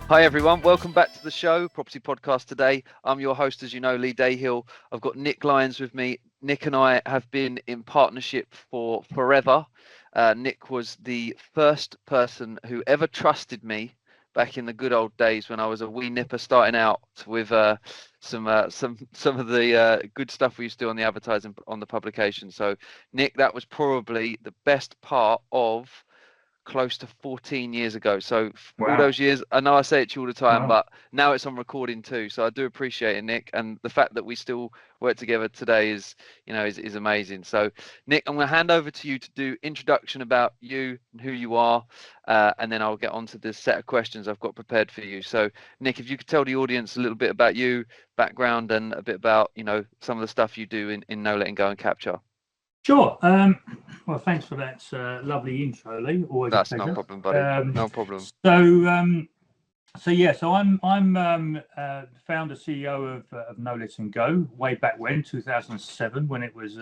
Hi everyone, welcome back to the show, Property Podcast today. I'm your host, as you know, Lee Dahill. I've got Nick Lyons with me. Nick and I have been in partnership for forever. Nick was the first person who ever trusted me back in the good old days when I was a wee nipper starting out with some of the good stuff we used to do on the advertising on the publication. So Nick, that was probably the best part of close to 14 years ago. So all Wow. those years, I know I say it to you all the time, Wow. but now it's on recording too. So I do appreciate it, Nick. And the fact that we still work together today is amazing. So Nick, I'm going to hand over to you to do introduction about you and who you are. And then I'll get on to the set of questions I've got prepared for you. So Nick, if you could tell the audience a little bit about you, background, and a bit about, some of the stuff you do in No Letting Go and Kaptur. Sure. Well, thanks for that lovely intro, Lee. Always That's a pleasure. no problem, buddy. No problem. So I'm founder CEO of No Letting Go way back when 2007 when it was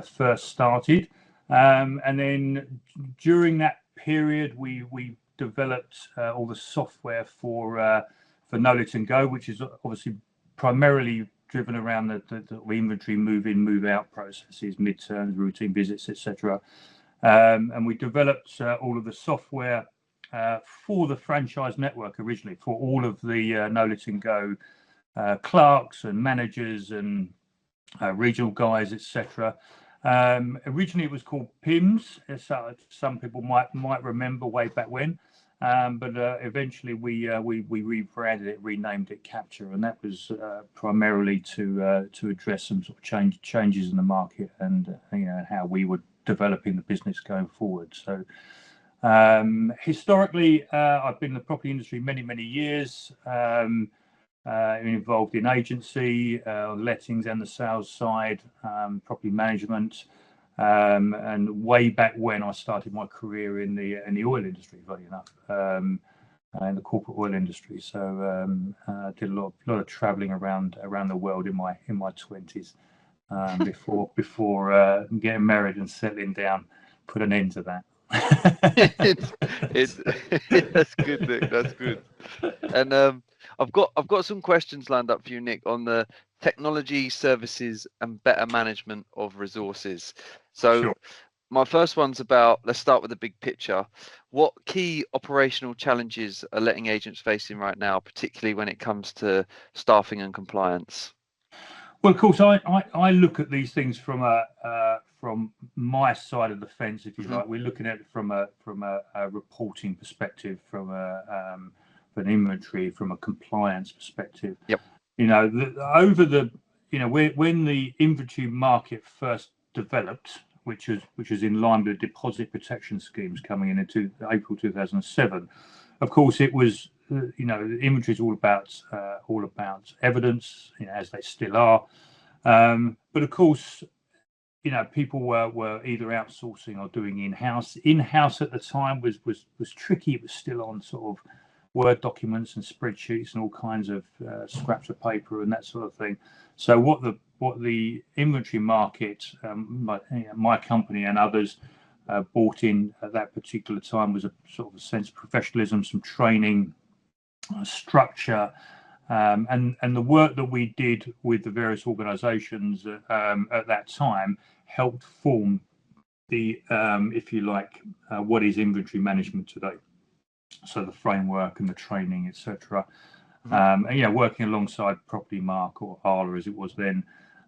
first started, and then during that period we developed all the software for No Letting Go, which is obviously primarily driven around the inventory move in, move out processes, midterms, routine visits, etc. And we developed all of the software for the franchise network originally, for all of the No Letting Go clerks and managers and regional guys, etc. Originally, it was called PIMS. Some people might remember way back when. But eventually we rebranded it, renamed it Kaptur, and that was primarily to address some sort of changes in the market and how we were developing the business going forward. So historically, I've been in the property industry many years, involved in agency, lettings and the sales side, property management. And way back when I started my career in the oil industry, funny enough, in the corporate oil industry. So I did a lot of traveling around the world in my 20s before getting married and settling down, put an end to that. That's good, Nick. That's good. And I've got some questions lined up for you, Nick, on the technology, services, and better management of resources. So Sure. my first one's about, let's start with the big picture. What key operational challenges are letting agents facing right now, particularly when it comes to staffing and compliance? Well, of course, I look at these things from my side of the fence, if you like. We're looking at it from a reporting perspective, from an inventory, from a compliance perspective. Yep. When the inventory market first developed, which was in line with the deposit protection schemes coming in into April 2007, of course it was. Inventory is all about evidence, as they still are. But of course, people were either outsourcing or doing in-house. In-house at the time was tricky. It was still on sort of Word documents and spreadsheets and all kinds of scraps of paper and that sort of thing. So what the inventory market, my company and others bought in at that particular time was a sort of a sense of professionalism, some training, structure, and the work that we did with the various organisations at that time helped form the, if you like, what is inventory management today. So the framework and the training, etc. And working alongside Property Mark or ALA as it was then,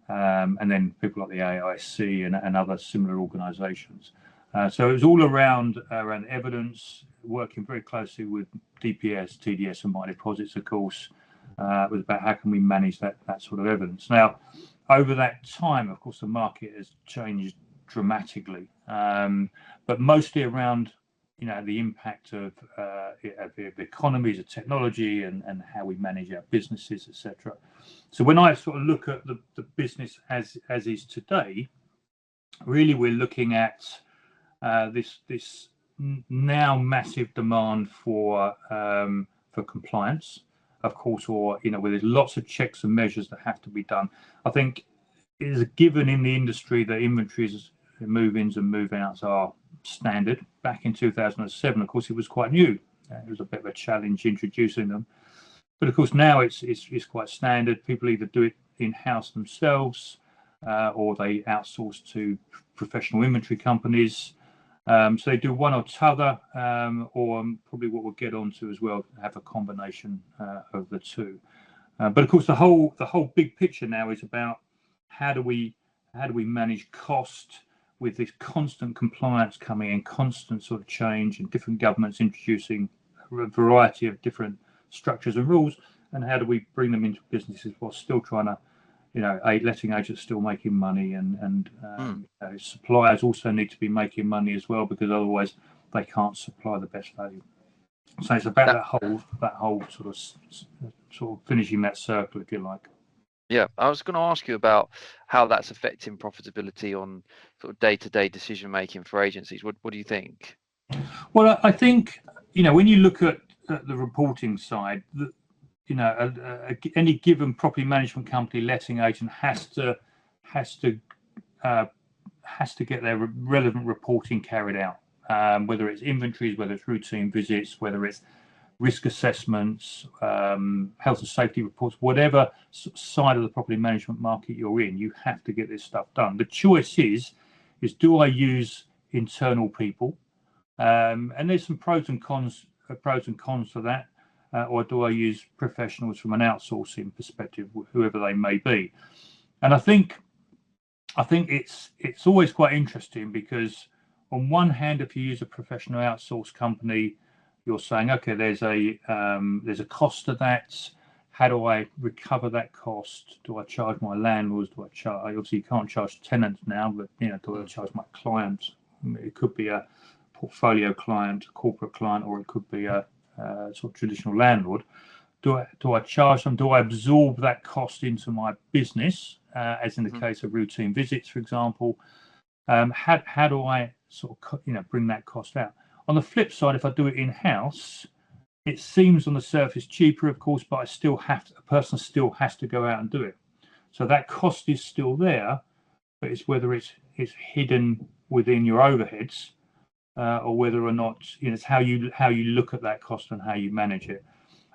and then people like the AIC and other similar organisations. So it was all around evidence, working very closely with DPS, TDS, and My Deposits, of course. It was about how can we manage that sort of evidence. Now, over that time, of course, the market has changed dramatically, but mostly around the impact of economies, of technology, and how we manage our businesses, etc. So when I sort of look at the business as is today, really we're looking at this now massive demand for compliance, of course, or where there's lots of checks and measures that have to be done. I think it is a given in the industry that inventories, move-ins and move-outs are standard. Back in 2007, of course, it was quite new. It was a bit of a challenge introducing them. But of course, now it's quite standard. People either do it in-house themselves or they outsource to professional inventory companies. So they do one or t'other, or probably what we'll get onto as well, have a combination of the two. But of course, the whole big picture now is about how do we manage cost with this constant compliance coming in, constant sort of change, and different governments introducing a variety of different structures and rules, and how do we bring them into businesses while still trying to, letting agents still making money, and suppliers also need to be making money as well, because otherwise they can't supply the best value. So it's about that whole sort of finishing that circle, if you like. Yeah, I was going to ask you about how that's affecting profitability on sort of day-to-day decision making for agencies. What do you think? Well, I think when you look at the reporting side, any given property management company letting agent has to get their relevant reporting carried out, whether it's inventories, whether it's routine visits, whether it's risk assessments, health and safety reports, whatever side of the property management market you're in, you have to get this stuff done. The choice is do I use internal people, and there's some pros and cons for that, or do I use professionals from an outsourcing perspective, whoever they may be? And I think it's always quite interesting, because on one hand, if you use a professional outsourced company, you're saying, okay, there's a cost to that. How do I recover that cost? Do I charge my landlords? Do I charge? Obviously, you can't charge tenants now, but do I charge my clients? It could be a portfolio client, a corporate client, or it could be a sort of traditional landlord. Do I charge them? Do I absorb that cost into my business, as in the case of routine visits, for example? How do I sort of bring that cost out? On the flip side, if I do it in-house, it seems on the surface cheaper, of course, but a person still has to go out and do it. So that cost is still there, but it's whether it's hidden within your overheads, or whether or not it's how you look at that cost and how you manage it.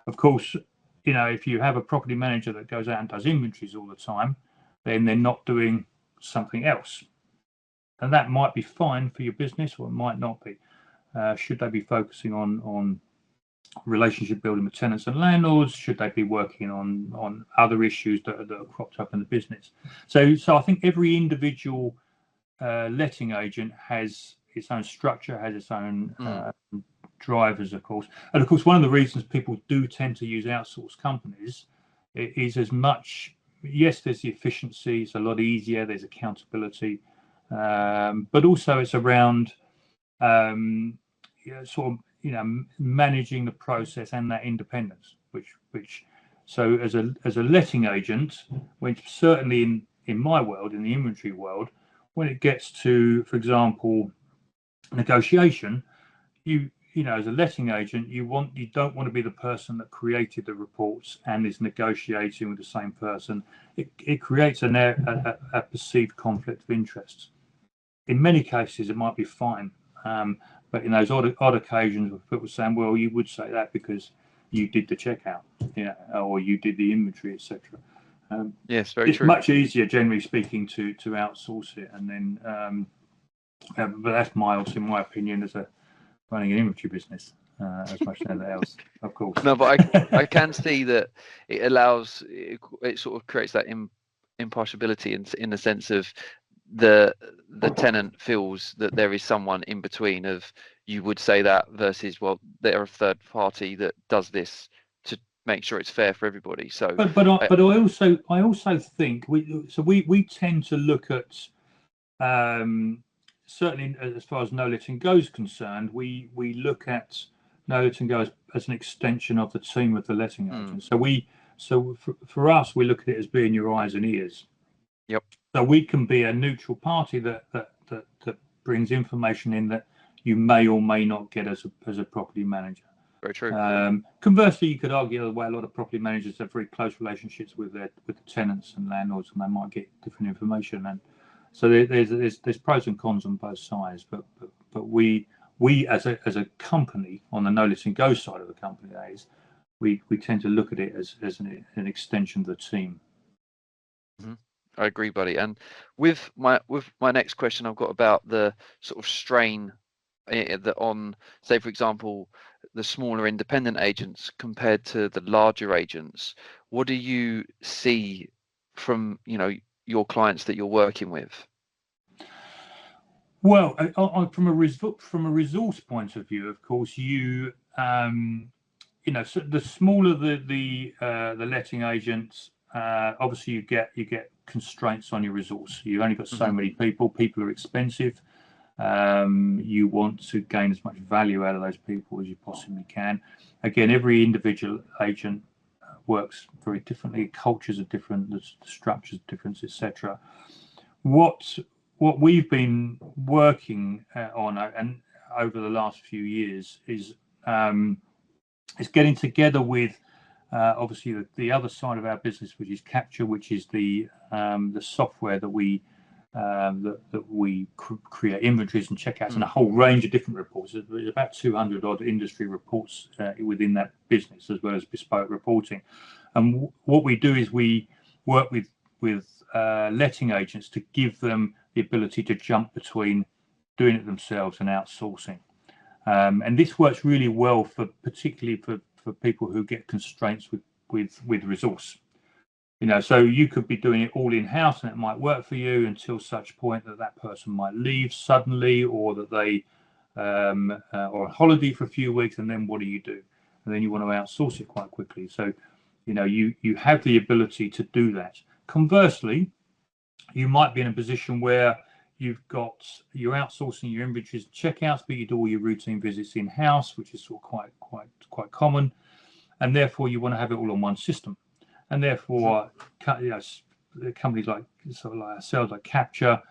Of course, if you have a property manager that goes out and does inventories all the time, then they're not doing something else, and that might be fine for your business, or it might not be. Should they be focusing on relationship building with tenants and landlords? Should they be working on other issues that are cropped up in the business? So I think every individual letting agent has its own structure, has its own drivers, of course. And of course, one of the reasons people do tend to use outsourced companies is as much, yes, there's the efficiency, it's a lot easier, there's accountability, but also it's around managing the process and that independence, which so as a letting agent, which certainly in my world, in the inventory world, when it gets to, for example, negotiation, as a letting agent, you don't want to be the person that created the reports and is negotiating with the same person. It creates a perceived conflict of interest. In many cases, it might be fine, but in those odd occasions where people saying, well, you would say that because you did the checkout, or you did the inventory, etc. Yes, very true. It's much easier, generally speaking, to outsource it, and then, but that's my opinion as running an inventory business, as much as anything else, of course. No, but I can see that it allows, it sort of creates that impartiality in the sense of the tenant feels that there is someone in between of, you would say that, versus, well, they're a third party that does this to make sure it's fair for everybody. So but I also think we tend to look at, certainly as far as no letting go is concerned, we look at no letting go as an extension of the team of the letting agent. So for us, we look at it as being your eyes and ears. Yep. So we can be a neutral party that brings information in that you may or may not get as a property manager. Very true. Conversely, you could argue the way a lot of property managers have very close relationships with the tenants and landlords, and they might get different information. And so there's pros and cons on both sides. But we we as a company, on the No Listing Go side of the company, that is, we tend to look at it as an extension of the team. Mm-hmm. I agree, buddy. And with my next question, I've got about the sort of strain that on, say, for example, the smaller independent agents compared to the larger agents. What do you see from, you know, your clients that you're working with? Well, from a resource point of view, of course, you know, so the smaller the letting agents, obviously you get constraints on your resource. You've only got so many people. People are expensive. You want to gain as much value out of those people as you possibly can. Again, every individual agent works very differently. Cultures are different. The structures are different, etc. What we've been working on and over the last few years is getting together with obviously the other side of our business, which is Kaptur, which is the software that we create inventories and checkouts and a whole range of different reports. There's about 200 odd industry reports within that business, as well as bespoke reporting. And what we do is we work with letting agents to give them the ability to jump between doing it themselves and outsourcing. And this works really well particularly for people who get constraints with resource. You know, so you could be doing it all in-house and it might work for you until such point that person might leave suddenly, or that they are on holiday for a few weeks, and then what do? And then you want to outsource it quite quickly. So, you know, you have the ability to do that. Conversely, you might be in a position where you're outsourcing your inventories and checkouts, but you do all your routine visits in-house, which is sort of quite common, and therefore you want to have it all on one system. And therefore, you know, companies like ourselves, like Kaptur,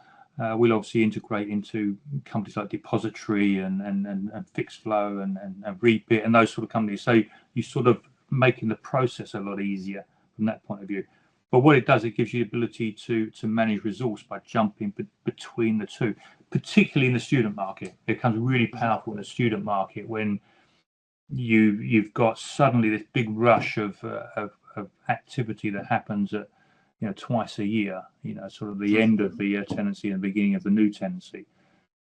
will obviously integrate into companies like Depository and Fixed Flow and Repeat and those sort of companies. So you sort of making the process a lot easier from that point of view. But what it does, it gives you the ability to manage resource by jumping between the two, particularly in the student market. It becomes really powerful in the student market when you've got suddenly this big rush of activity that happens at, you know, twice a year, you know, sort of the end of the tenancy and the beginning of the new tenancy.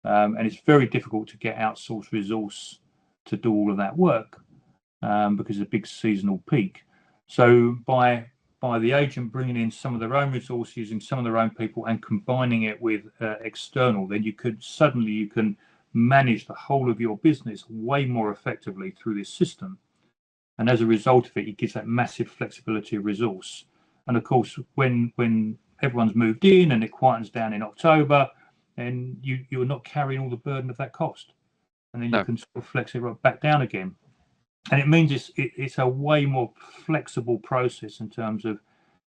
And it's very difficult to get outsourced resource to do all of that work because of a big seasonal peak. So by the agent bringing in some of their own resource, using some of their own people and combining it with external, then you can manage the whole of your business way more effectively through this system. And as a result of it, it gives that massive flexibility of resource. And of course, when everyone's moved in and it quietens down in October, then you're not carrying all the burden of that cost. And then you can sort of flex it right back down again. And it means it's a way more flexible process in terms of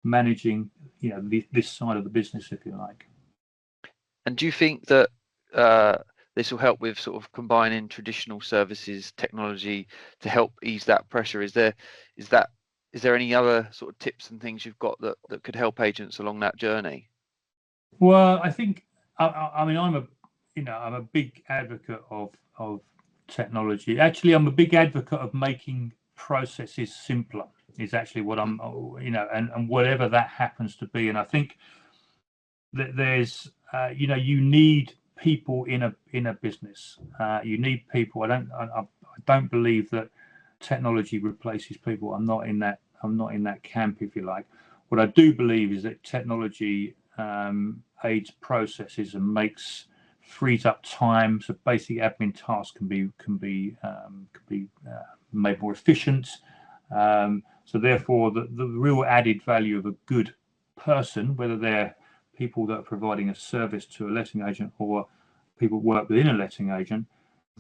managing, you know, this side of the business, if you like. And do you think that this will help with sort of combining traditional services, technology to help ease that pressure? Is there any other sort of tips and things you've got that could help agents along that journey? Well, I think I mean I'm a big advocate of technology. Actually, I'm a big advocate of making processes simpler. Is actually what I'm, you know, and whatever that happens to be. And I think that there's you know, you need people in a business. You need people. I don't believe that technology replaces people. I'm not in that camp, if you like. What I do believe is that technology aids processes and frees up time, so basic admin tasks can be made more efficient. So therefore, the real added value of a good person, whether they're people that are providing a service to a letting agent or people work within a letting agent,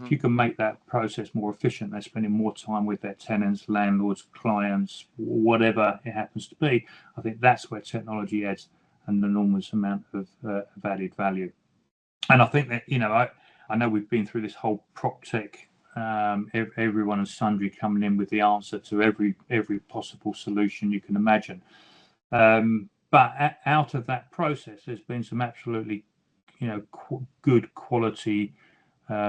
if you can make that process more efficient, they're spending more time with their tenants, landlords, clients, whatever it happens to be. I think that's where technology adds an enormous amount of added value. And I think that, you know, I know we've been through this whole prop tech, everyone and sundry coming in with the answer to every possible solution you can imagine. But out of that process, there's been some absolutely, you know, good quality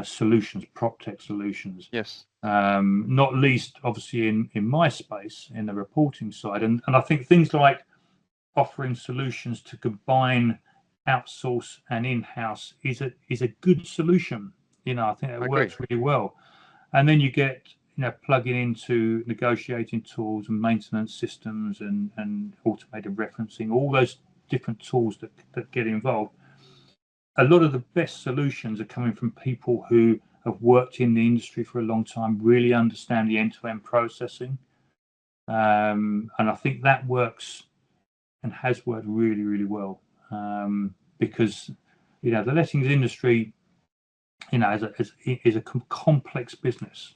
solutions, prop tech solutions. Yes. Not least, obviously, in my space, in the reporting side. And I think things like offering solutions to combine outsource and in-house is a good solution. I think it works really well. And then you get, plugging into negotiating tools and maintenance systems and automated referencing, all those different tools that get involved. A lot of the best solutions are coming from people who have worked in the industry for a long time, really understand the end-to-end processing. And I think that works and has worked really, really well, because, the lettings industry, is a complex business.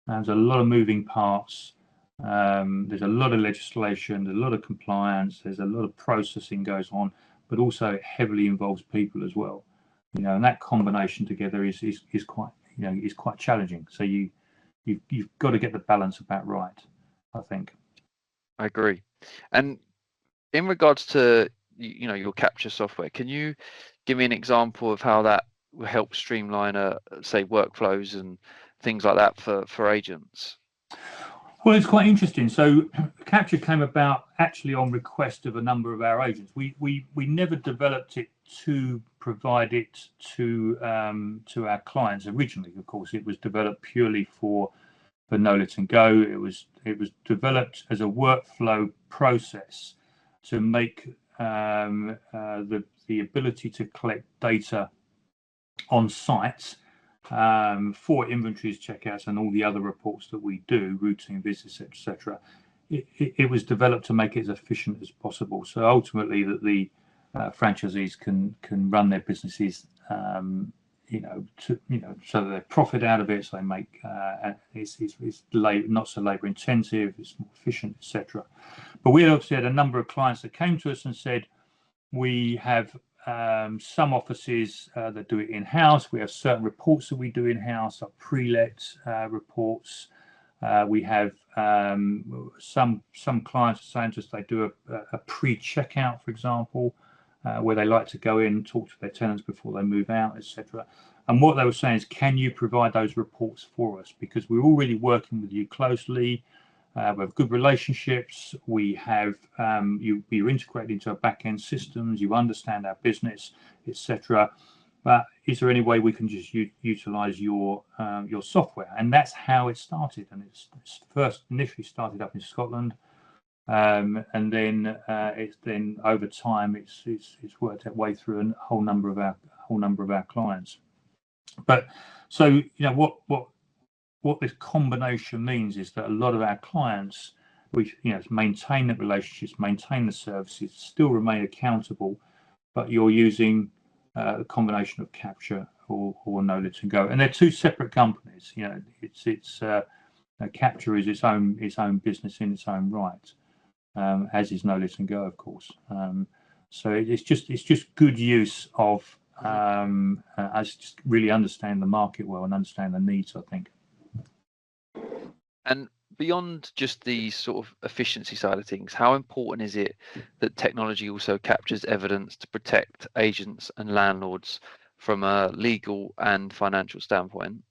There's a lot of moving parts. There's a lot of legislation, there's a lot of compliance, there's a lot of processing goes on, but also it heavily involves people as well. And that combination together is quite is quite challenging. So you've got to get the balance about right, I think. I agree. And in regards to your capture software, can you give me an example of how that will help streamline say workflows and things like that for agents? Well, it's quite interesting. So Kaptur came about actually on request of a number of our agents. We never developed it to provide it to our clients originally. Of course, it was developed purely for Know Let and Go. It was developed as a workflow process to make the ability to collect data on site for inventories, checkouts, and all the other reports that we do, routine visits, etc. It was developed to make it as efficient as possible. So ultimately, that the franchisees can run their businesses, so that they profit out of it. So they make it's not so labour intensive, it's more efficient, etc. But we obviously had a number of clients that came to us and said, we have some offices that do it in-house. We have certain reports that we do in-house, like pre-let reports. We have some clients saying to us they do a pre-checkout, for example, where they like to go in and talk to their tenants before they move out, etc. And what they were saying is, can you provide those reports for us? Because we're already working with you closely. We have good relationships. We have you're integrated into our back-end systems. You understand our business, etc. But is there any way we can just utilize your software? And that's how it started. And it's first initially started up in Scotland, and then it's then over time it's worked its way through a whole number of our clients. But so what this combination means is that a lot of our clients, which maintain the relationships, maintain the services, still remain accountable, but you're using a combination of Kaptur or Know Let and Go, and they're two separate companies. Kaptur is its own business in its own right, as is Know Let and Go, of course. So it's just good use of us just really understand the market well and understand the needs, I think. And beyond just the sort of efficiency side of things, how important is it that technology also captures evidence to protect agents and landlords from a legal and financial standpoint?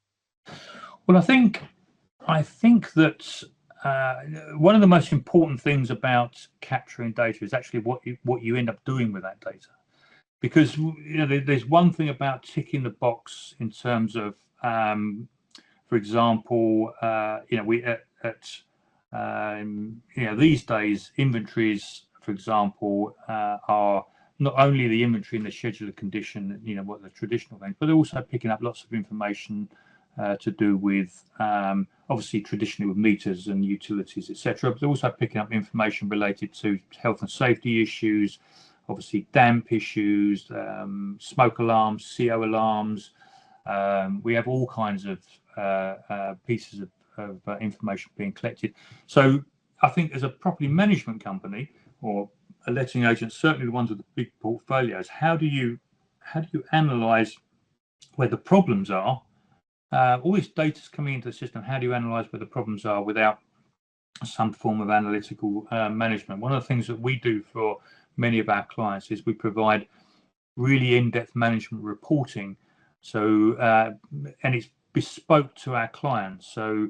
Well, I think that one of the most important things about capturing data is actually what you end up doing with that data, because there's one thing about ticking the box in terms of for example, these days, inventories, for example, are not only the inventory in the schedule of condition, what the traditional things, but they're also picking up lots of information to do with, obviously, traditionally with meters and utilities, etc. But they're also picking up information related to health and safety issues, obviously damp issues, smoke alarms, CO alarms. We have all kinds of pieces of information being collected. So I think as a property management company or a letting agent, certainly the ones with the big portfolios, how do you analyze where the problems are? All this data's coming into the system. How do you analyze where the problems are without some form of analytical management? One of the things that we do for many of our clients is we provide really in-depth management reporting So and it's bespoke to our clients. So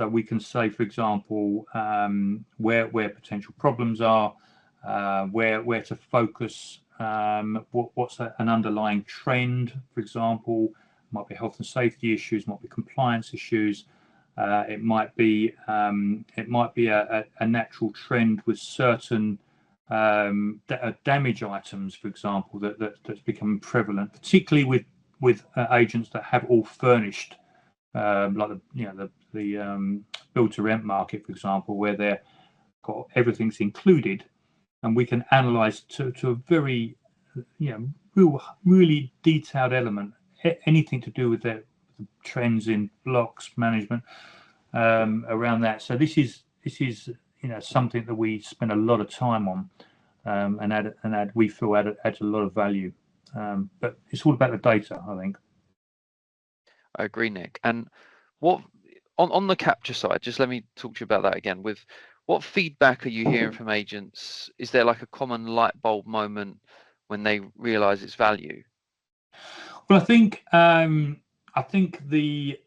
we can say, for example, where potential problems are, where to focus, what's an underlying trend, for example. Might be health and safety issues, might be compliance issues. It might be a natural trend with certain damage items, for example, that's becoming prevalent, particularly with agents that have all furnished, like the build to rent market, for example, where they've got everything's included, and we can analyze to a very really detailed element anything to do with the trends in blocks management around that. So this is something that we spend a lot of time on, and we feel adds a lot of value. But it's all about the data, I think. I agree, Nick. And what on the Kaptur side, just let me talk to you about that again. With what feedback are you hearing from agents? Is there like a common light bulb moment when they realize its value? Well, I think the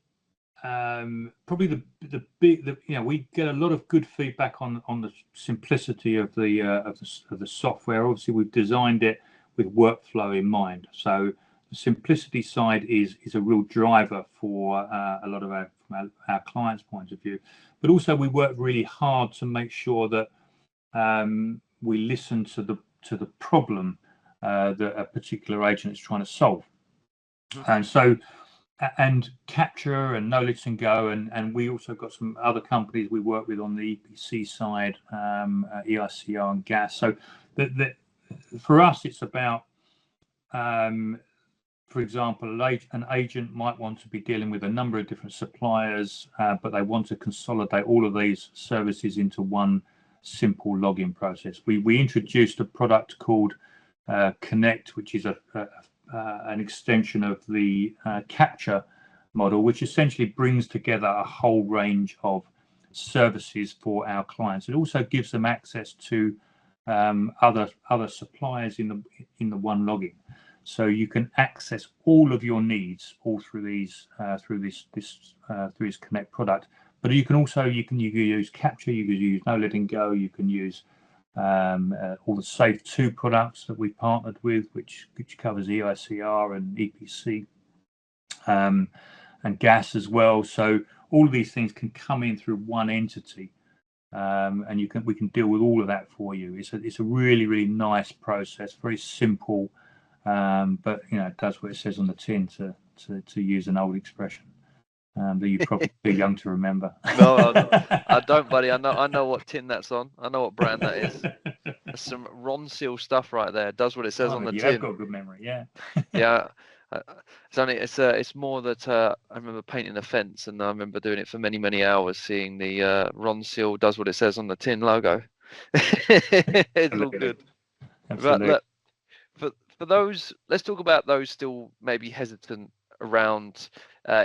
probably the big we get a lot of good feedback on the simplicity of the software. Obviously, we've designed it with workflow in mind, so the simplicity side is a real driver for a lot of from our clients' point of view. But also, we work really hard to make sure that we listen to the problem that a particular agent is trying to solve. And so, and Kaptur and Knowledge and Go, and we also got some other companies we work with on the EPC side, EICR and gas. So for us, it's about, for example, an agent might want to be dealing with a number of different suppliers, but they want to consolidate all of these services into one simple login process. We introduced a product called Connect, which is an extension of the Kaptur model, which essentially brings together a whole range of services for our clients. It also gives them access to other suppliers in the one login, so you can access all of your needs all through this Connect product. But you can use Kaptur, you can use Knowledge and Go, you can use all the Safe 2 products that we partnered with, which covers EICR and EPC and gas as well. So all of these things can come in through one entity, and we can deal with all of that for you. It's a really, really nice process, very simple, but it does what it says on the tin, to use an old expression that you're probably too young to remember. No, I don't, buddy. I know what tin that's on. I know what brand that is. That's some Ron Seal stuff right there. It does what it says on the tin. You have got a good memory, yeah. Yeah. It's more that I remember painting a fence, and I remember doing it for many, many hours, seeing the Ron Seal does what it says on the tin logo. It's all good. Absolutely. But look, for those, let's talk about those still maybe hesitant around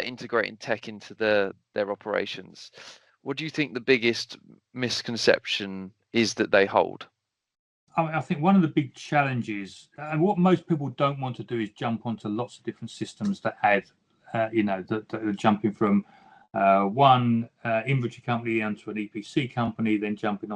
integrating tech into their operations. What do you think the biggest misconception is that they hold? I think one of the big challenges, and what most people don't want to do, is jump onto lots of different systems that add, that are jumping from one inventory company onto an EPC company, then jumping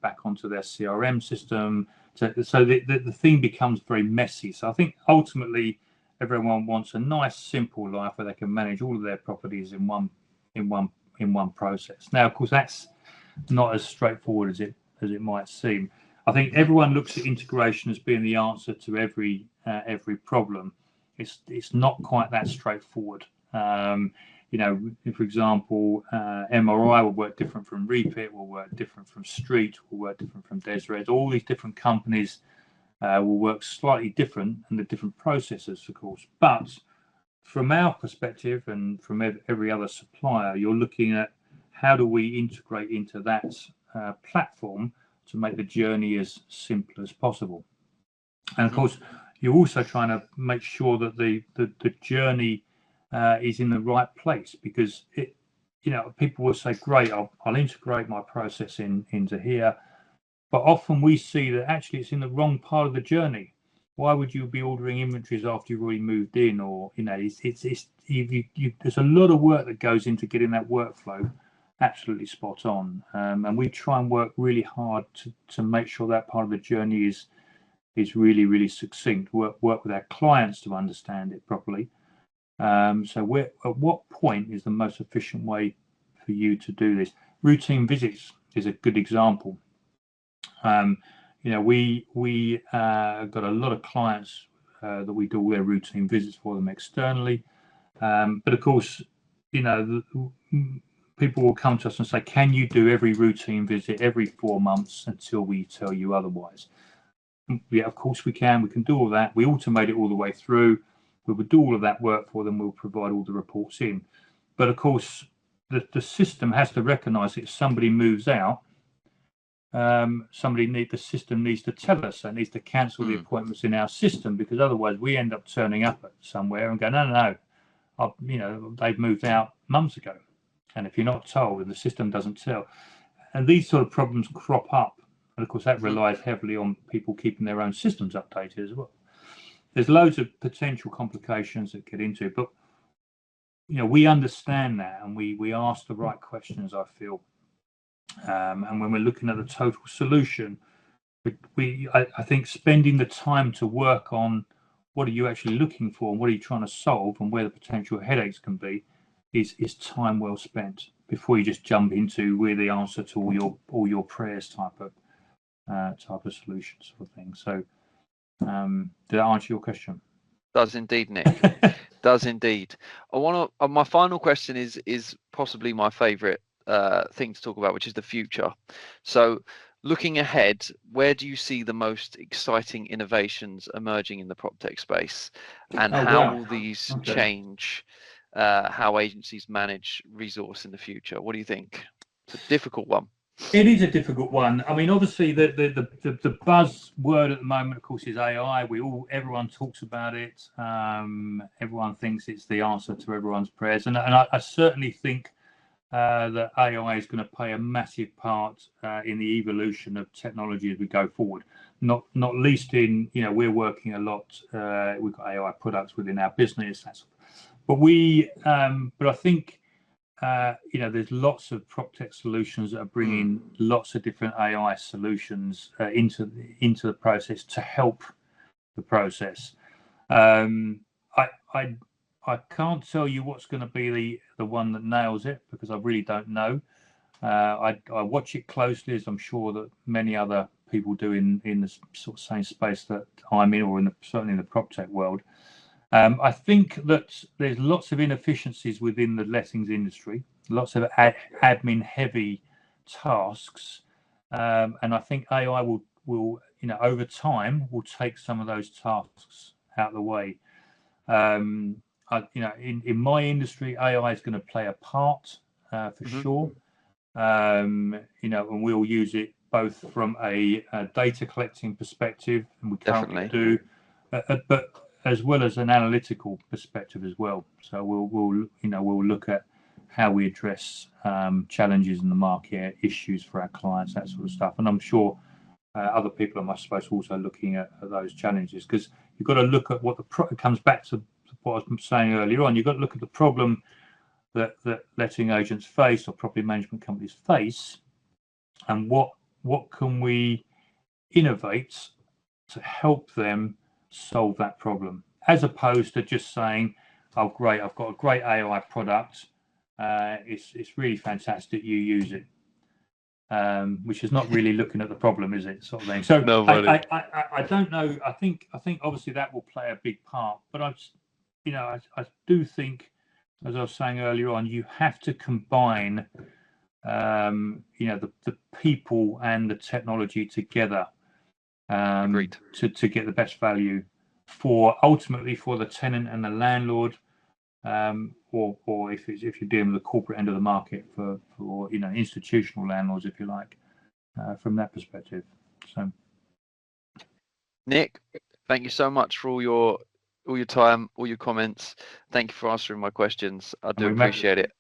back onto their CRM system. So the thing becomes very messy. So I think ultimately everyone wants a nice, simple life where they can manage all of their properties in one process. Now, of course, that's not as straightforward as it might seem. I think everyone looks at integration as being the answer to every problem. It's not quite that straightforward. For example, MRI will work different from Repeat, will work different from Street, will work different from Desred. All these different companies will work slightly different, and the different processes, of course. But from our perspective, and from every other supplier, you're looking at how do we integrate into that platform to make the journey as simple as possible. And of course, you're also trying to make sure that the journey is in the right place, because people will say, great, I'll integrate my process into here, but often we see that actually it's in the wrong part of the journey. why would you be ordering inventories after you've already moved in? Or, you know, there's a lot of work that goes into getting that workflow absolutely spot on. And we try and work really hard to make sure that part of the journey is really, really succinct. Work with our clients to understand it properly. So at what point is the most efficient way for you to do this? Routine visits is a good example. You know, we got a lot of clients that we do all their routine visits for them externally. But of course, you know, people will come to us and say, can you do every routine visit every 4 months until we tell you otherwise? Yeah, of course we can. We can do all that. We automate it all the way through. We will do all of that work for them. We'll provide all the reports in. But of course, the system has to recognise that if somebody moves out, the system needs to tell us. It needs to cancel the appointments in our system, because otherwise we end up turning up at somewhere and go, no, you know, they've moved out months ago. And if you're not told and the system doesn't tell, and these sort of problems crop up, and of course that relies heavily on people keeping their own systems updated as well. There's loads of potential complications that get into it, but you know, we understand that, and we ask the right questions, I feel. And when we're looking at the total solution, I think spending the time to work on what are you actually looking for and what are you trying to solve and where the potential headaches can be is time well spent before you just jump into we're the answer to all your prayers type of solution sort of thing. So did that answer your question? Does indeed, Nick. Does indeed. My final question is possibly my favorite thing to talk about, which is the future. So looking ahead, where do you see the most exciting innovations emerging in the PropTech space, and how will these change how agencies manage resource in the future? What do you think? It's a difficult one. It is a difficult one. I mean, obviously, the buzzword at the moment, of course, is AI. Everyone talks about it. Everyone thinks it's the answer to everyone's prayers, and I certainly think that AI is going to play a massive part in the evolution of technology as we go forward. Not least in, you know, we're working a lot. We've got AI products within our business, but I think. You know, there's lots of PropTech solutions that are bringing lots of different AI solutions into the process to help the process. I can't tell you what's going to be the one that nails it, because I really don't know. I watch it closely, as I'm sure that many other people do in the sort of same space that I'm in, or certainly in the PropTech world. I think that there's lots of inefficiencies within the lettings industry, lots of admin heavy tasks, and I think AI will, you know, over time will take some of those tasks out of the way. You know, in my industry, AI is going to play a part for sure. You know, and we'll use it both from a data collecting perspective, and we currently do, but as well as an analytical perspective as well. So we'll look at how we address challenges in the market, issues for our clients, that sort of stuff. And I'm sure other people are, I suppose, also looking at those challenges, because you've got to look at what it comes back to what I was saying earlier on. You've got to look at the problem that letting agents face, or property management companies face, and what can we innovate to help them solve that problem, as opposed to just saying, oh great, I've got a great AI product, it's really fantastic, you use it, which is not really looking at the problem, is it, sort of thing. So no, I don't know. I think obviously that will play a big part, but I do think, as I was saying earlier on, you have to combine you know, the people and the technology together to get the best value ultimately for the tenant and the landlord, or if you're dealing with the corporate end of the market for you know, institutional landlords, if you like, from that perspective. So, Nick, thank you so much for all your time, all your comments. Thank you for answering my questions. I do appreciate it.